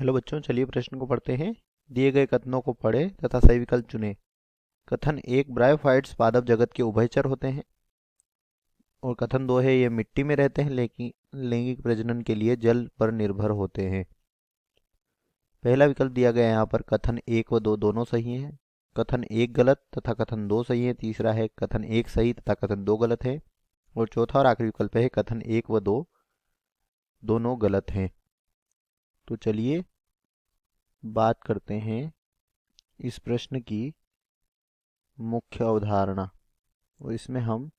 Hello बच्चों, चलिए प्रश्न को पढ़ते हैं। दिए गए कथनों को पढ़ें तथा सही विकल्प चुनें। कथन एक, ब्रायोफाइट्स पादप जगत के उभयचर होते हैं। और कथन दो है, ये मिट्टी में रहते हैं लेकिन लैंगिक प्रजनन के लिए जल पर निर्भर होते हैं। पहला विकल्प दिया गया है यहाँ पर, कथन एक व दो दोनों सही हैं। कथन एक गलत तथा कथन दो सही है। तीसरा है कथन एक सही तथा कथन दो गलत है। और चौथा और आखिरी विकल्प है, कथन एक व दो दोनों गलत हैं। तो चलिए बात करते हैं इस प्रश्न की मुख्य अवधारणा। और इसमें हम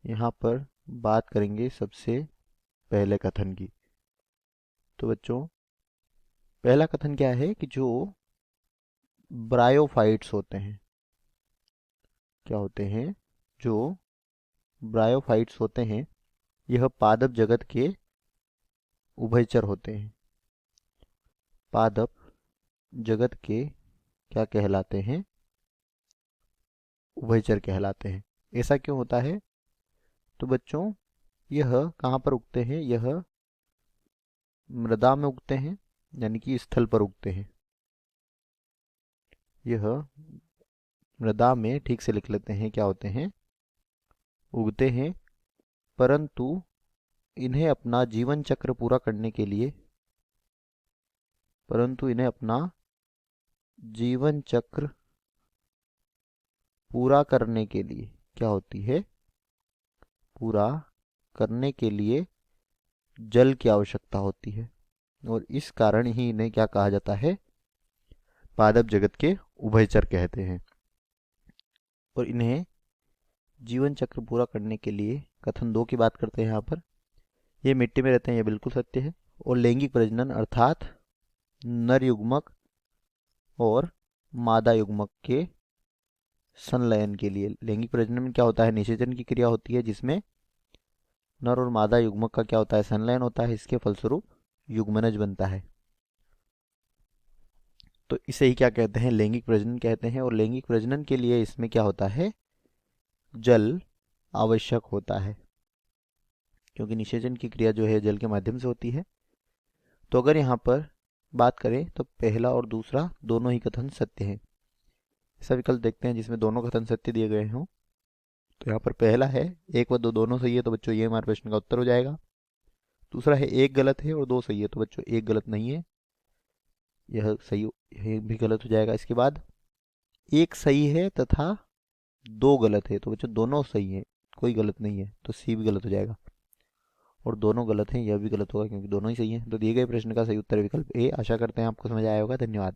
यहाँ पर बात करेंगे सबसे पहले कथन की। तो बच्चों, पहला कथन क्या है कि जो ब्रायोफाइट्स होते हैं, क्या होते हैं, जो ब्रायोफाइट्स होते हैं, यह पादप जगत के उभयचर होते हैं। पादप जगत के क्या कहलाते हैं? उभयचर कहलाते हैं। ऐसा क्यों होता है? तो बच्चों, यह कहाँ पर उगते हैं? यह मृदा में उगते हैं, यानी कि स्थल पर उगते हैं। यह मृदा में, ठीक से लिख लेते हैं, क्या होते हैं? उगते हैं। परंतु इन्हें अपना जीवन चक्र पूरा करने के लिए, परंतु इन्हें अपना जीवन चक्र पूरा करने के लिए क्या होती है? पूरा करने के लिए जल की आवश्यकता होती है। और इस कारण ही इन्हें क्या कहा जाता है? पादप जगत के उभयचर कहते हैं। और इन्हें जीवन चक्र पूरा करने के लिए कथन दो की बात करते हैं यहाँ पर। ये मिट्टी में रहते हैं, ये बिल्कुल सत्य है। और लैंगिक प्रजनन अर्थात नर युग्मक और मादा युग्मक के संलयन के लिए, लैंगिक प्रजनन में क्या होता है? निषेचन की क्रिया होती है, जिसमें नर और मादा युग्मक का क्या होता है? संलयन होता है। इसके फलस्वरूप युग्मनज बनता है। तो इसे ही क्या कहते हैं? लैंगिक प्रजनन कहते हैं। और लैंगिक प्रजनन के लिए इसमें क्या होता है? जल आवश्यक होता है, क्योंकि निषेचन की क्रिया जो है जल के माध्यम से होती है। तो अगर यहाँ पर बात करें तो पहला और दूसरा दोनों ही कथन सत्य है। ऐसा विकल्प देखते हैं जिसमें दोनों कथन सत्य दिए गए हों। तो यहाँ पर पहला है, एक व दो दोनों सही है, तो बच्चों ये हमारे प्रश्न का उत्तर हो जाएगा। दूसरा है, एक गलत है और दो सही है, तो बच्चों एक गलत नहीं है, यह सही, यह भी गलत हो जाएगा। इसके बाद एक सही है तथा दो गलत है, तो बच्चों दोनों सही है, कोई गलत नहीं है, तो सी भी गलत हो जाएगा। और दोनों गलत हैं, यह भी गलत होगा, क्योंकि दोनों ही सही हैं। तो दिए गए प्रश्न का सही उत्तर विकल्प ए। आशा करते हैं आपको समझ आया होगा। धन्यवाद।